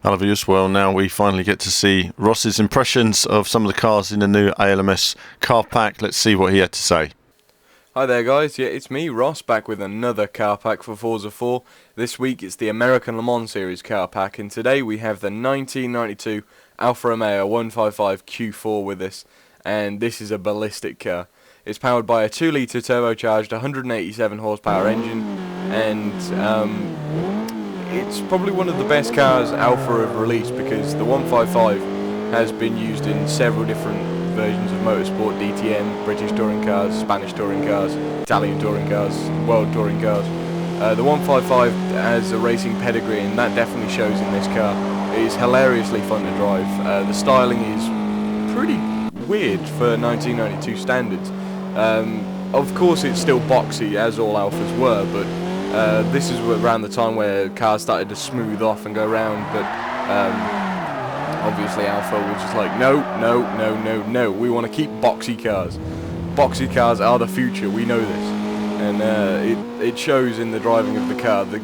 Hello viewers, well now we finally get to see Ross's impressions of some of the cars in the new ALMS car pack. Let's see what he had to say. Hi there guys, yeah it's me Ross back with another car pack for Forza 4. This week it's the American Le Mans Series car pack, and today we have the 1992 Alfa Romeo 155 Q4 with us, and this is a ballistic car. It's powered by a 2-litre turbocharged 187 horsepower engine, and it's probably one of the best cars Alfa have released, because the 155 has been used in several different versions of motorsport: DTM, British touring cars, Spanish touring cars, Italian touring cars, world touring cars. The 155 has a racing pedigree, and that definitely shows in this car. It is hilariously fun to drive. The styling is pretty weird for 1992 standards. Of course it's still boxy, as all Alfas were, but this is around the time where cars started to smooth off and go round, but obviously Alfa was just like, no, we want to keep boxy cars. Boxy cars are the future, we know this. And it shows in the driving of the car. The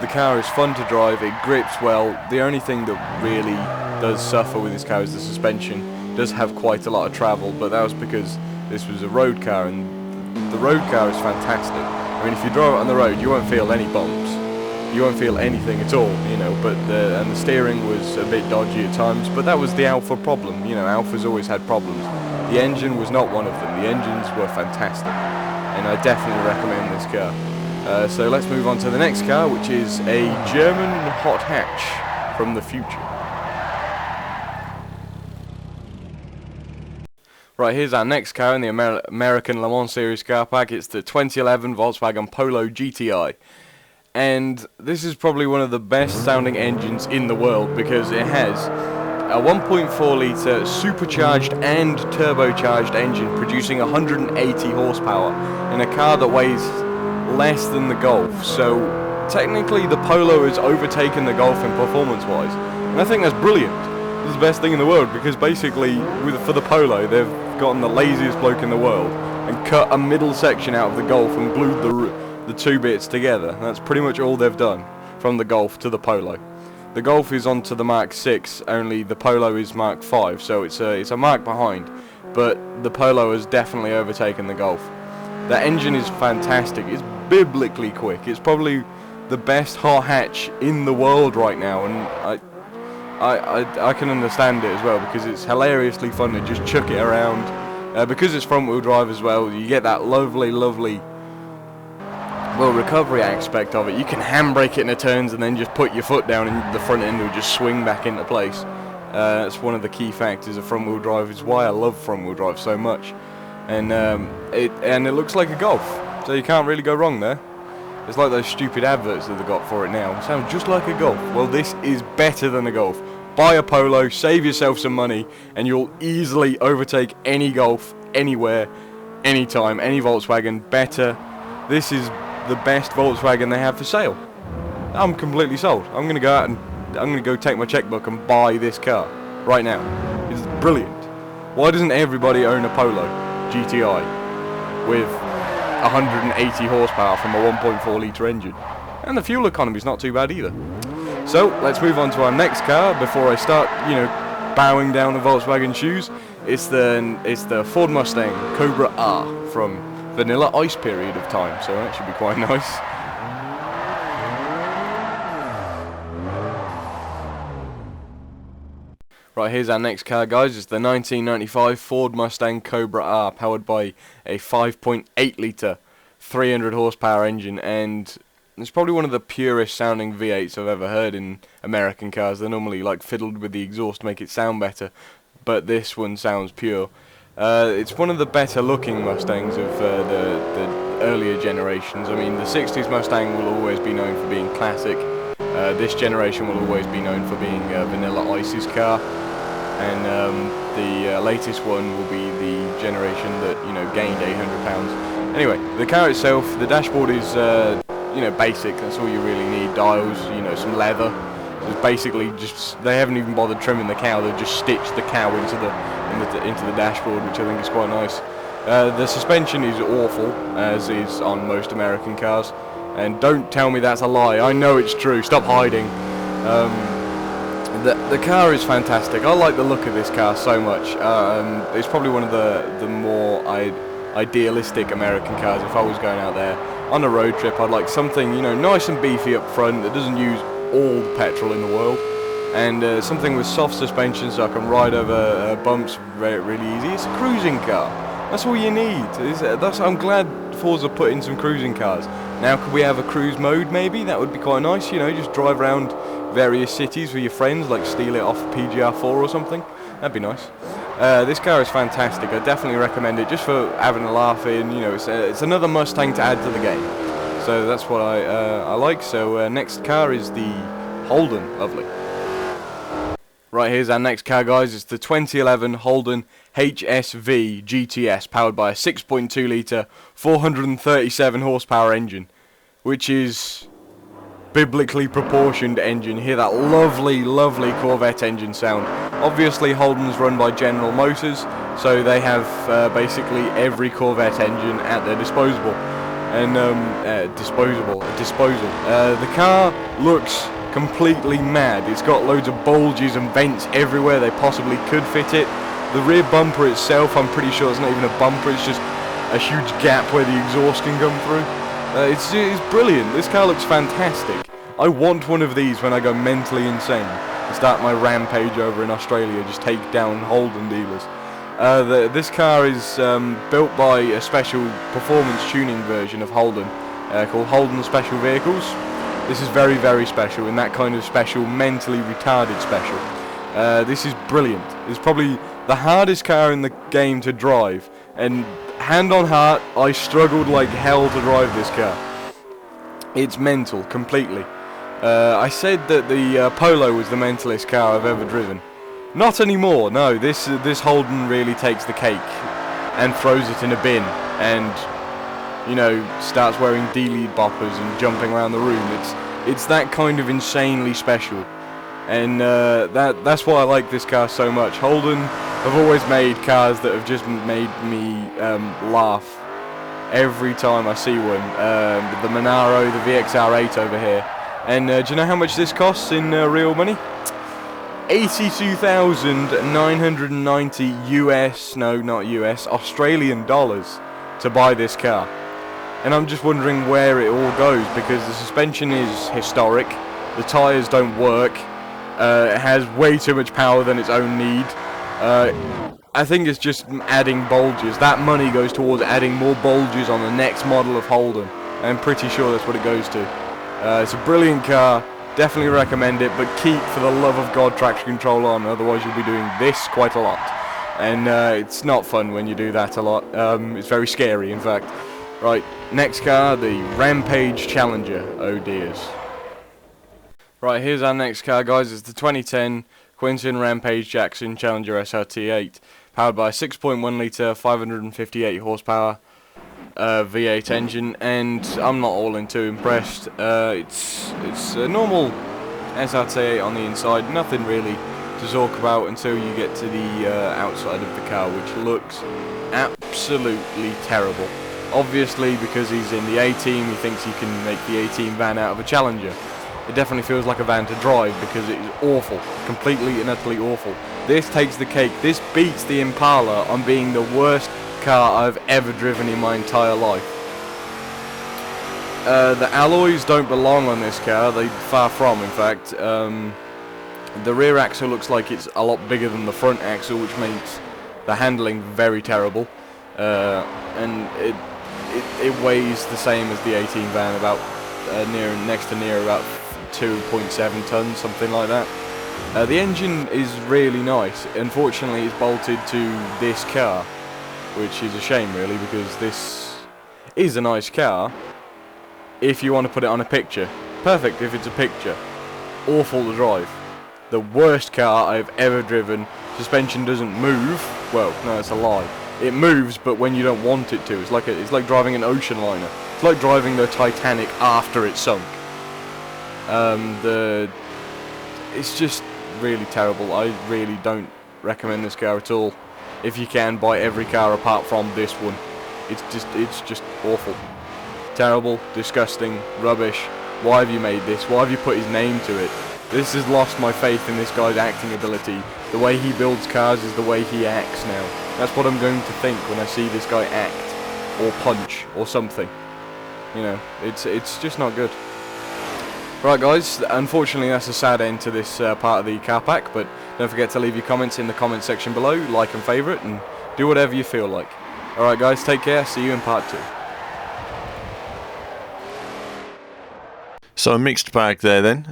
car is fun to drive, it grips well. The only thing that really does suffer with this car is the suspension. It does have quite a lot of travel, but that was because this was a road car, and the road car is fantastic. I mean, if you drive it on the road, you won't feel any bumps. You won't feel anything at all, you know, but the steering was a bit dodgy at times, but that was the Alfa problem. You know, Alfa's always had problems. The engine was not one of them. The engines were fantastic, and I definitely recommend this car. So let's move on to the next car, which is a German hot hatch from the future. Right, here's our next car in the American Le Mans Series car pack. It's the 2011 Volkswagen Polo GTI. And this is probably one of the best sounding engines in the world, because it has a 1.4 litre supercharged and turbocharged engine producing 180 horsepower in a car that weighs less than the Golf. So technically the Polo has overtaken the Golf in performance wise, and I think that's brilliant. This is the best thing in the world, because basically for the Polo they've gotten the laziest bloke in the world and cut a middle section out of the Golf and glued the two bits together. That's pretty much all they've done from the Golf to the Polo. The Golf is onto the Mark 6, only the Polo is Mark 5, so it's a mark behind, but the Polo has definitely overtaken the Golf. The engine is fantastic, it's biblically quick, it's probably the best hot hatch in the world right now, and I can understand it as well, because it's hilariously fun to just chuck it around. Because it's front wheel drive as well, you get that lovely recovery aspect of it. You can handbrake it in the turns and then just put your foot down, and the front end will just swing back into place. That's one of the key factors of front wheel drive. It's why I love front wheel drive so much. And it looks like a Golf, so you can't really go wrong there. It's like those stupid adverts that they've got for it now. It sounds just like a Golf. Well, this is better than a Golf. Buy a Polo, save yourself some money, and you'll easily overtake any Golf, anywhere, anytime, any Volkswagen. Better. This is the best Volkswagen they have for sale. I'm completely sold. I'm going to go out and I'm going to go take my checkbook and buy this car right now. It's brilliant. Why doesn't everybody own a Polo GTI with 180 horsepower from a 1.4 litre engine? And the fuel economy is not too bad either. So let's move on to our next car before I start, bowing down the Volkswagen shoes. It's the Ford Mustang Cobra R from Vanilla Ice period of time, so that should be quite nice. Right, here's our next car, guys. It's the 1995 Ford Mustang Cobra R, powered by a 5.8 litre 300 horsepower engine, and it's probably one of the purest sounding V8s I've ever heard in American cars. They're normally fiddled with the exhaust to make it sound better, but this one sounds pure. It's one of the better looking Mustangs of the earlier generations. I mean, the 60s Mustang will always be known for being classic. This generation will always be known for being Vanilla Ice's car, and the latest one will be the generation that gained 800 pounds. Anyway, the car itself, the dashboard is basic. That's all you really need. Dials, some leather. It's basically just, they haven't even bothered trimming the cow. They've just stitched the cow into the dashboard, which I think is quite nice. The suspension is awful, as is on most American cars. And don't tell me that's a lie. I know it's true. Stop hiding. The car is fantastic. I like the look of this car so much. It's probably one of the more idealistic American cars. If I was going out there on a road trip, I'd like something, you know, nice and beefy up front that doesn't use all the petrol in the world, and something with soft suspension so I can ride over bumps really easy. It's a cruising car. That's all you need. I'm glad Forza put in some cruising cars. Now, could we have a cruise mode maybe? That would be quite nice, you know, just drive around various cities with your friends, like steal it off PGR4 or something. That'd be nice. This car is fantastic. I definitely recommend it just for having a laugh in. You know, it's another Mustang to add to the game. So that's what I like. So next car is the Holden. Lovely. Right, here's our next car, guys. It's the 2011 Holden HSV GTS, powered by a 6.2 litre, 437 horsepower engine, which is biblically proportioned engine. You hear that lovely, lovely Corvette engine sound. Obviously, Holden's run by General Motors, so they have basically every Corvette engine at their disposal. And disposal. The car looks completely mad. It's got loads of bulges and vents everywhere they possibly could fit it. The rear bumper itself, I'm pretty sure it's not even a bumper, it's just a huge gap where the exhaust can come through. It's brilliant. This car looks fantastic. I want one of these when I go mentally insane and start my rampage over in Australia, just take down Holden dealers. This car is built by a special performance tuning version of Holden called Holden Special Vehicles. This is very, very special, and that kind of special, mentally retarded special. This is brilliant. It's probably the hardest car in the game to drive, and hand on heart, I struggled like hell to drive this car. It's mental, completely. I said that the Polo was the mentalist car I've ever driven. Not anymore, no. This Holden really takes the cake and throws it in a bin and, you know, starts wearing D-lead boppers and jumping around the room. It's that kind of insanely special, and that's why I like this car so much. Holden have always made cars that have just made me laugh every time I see one. The Monaro, the VXR8 over here, and do you know how much this costs in real money? 82,990 US, no, not US, Australian dollars to buy this car. And I'm just wondering where it all goes, because the suspension is historic, the tyres don't work, it has way too much power than its own need. I think it's just adding bulges. That money goes towards adding more bulges on the next model of Holden. I'm pretty sure that's what it goes to. It's a brilliant car, definitely recommend it, but keep, for the love of God, traction control on, otherwise you'll be doing this quite a lot. And it's not fun when you do that a lot. It's very scary, in fact. Right, next car, the Rampage Challenger. Oh dears. Right, here's our next car, guys. It's the 2010 Quinton Rampage Jackson Challenger SRT8, powered by a 6.1 litre, 558 horsepower V8 engine, and I'm not all in too impressed. It's a normal SRT8 on the inside, nothing really to talk about until you get to the outside of the car, which looks absolutely terrible. Obviously, because he's in the A-Team, he thinks he can make the A-Team van out of a Challenger. It definitely feels like a van to drive because it is awful, completely and utterly awful. This takes the cake. This beats the Impala on being the worst car I've ever driven in my entire life. The alloys don't belong on this car, they far from, in fact. The rear axle looks like it's a lot bigger than the front axle, which makes the handling very terrible. And it weighs the same as the 18 van, about next to near about 2.7 tons, something like that. The engine is really nice. Unfortunately, it's bolted to this car, which is a shame, really, because this is a nice car if you want to put it on a picture. Perfect if it's a picture. Awful to drive. The worst car I've ever driven. Suspension doesn't move. Well, no, it's a lie. It moves, but when you don't want it to. It's like driving an ocean liner. It's like driving the Titanic after it sunk. It's just really terrible. I really don't recommend this car at all. If you can, buy every car apart from this one. It's just awful. Terrible, disgusting, rubbish. Why have you made this? Why have you put his name to it? This has lost my faith in this guy's acting ability. The way he builds cars is the way he acts now. That's what I'm going to think when I see this guy act, or punch, or something. You know, it's just not good. Right guys, unfortunately that's a sad end to this part of the car pack, but don't forget to leave your comments in the comment section below, like and favourite, and do whatever you feel like. Alright guys, take care, see you in part 2. So a mixed bag there then.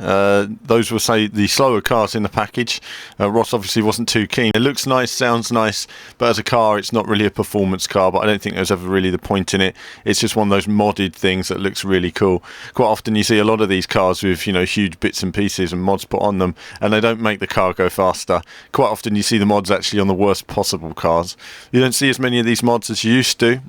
Those were, say, the slower cars in the package. Ross obviously wasn't too keen. It looks nice, sounds nice, but as a car it's not really a performance car, but I don't think there's ever really the point in it. It's just one of those modded things that looks really cool. Quite often you see a lot of these cars with, you know, huge bits and pieces and mods put on them, and they don't make the car go faster. Quite often you see the mods actually on the worst possible cars. You don't see as many of these mods as you used to.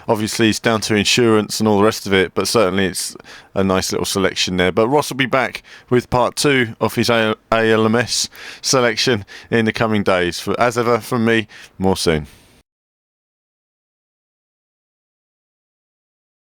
Obviously it's down to insurance and all the rest of it, but certainly it's a nice little selection there. But Ross will be back with part 2 of his ALMS selection in the coming days. As ever, from me, more soon.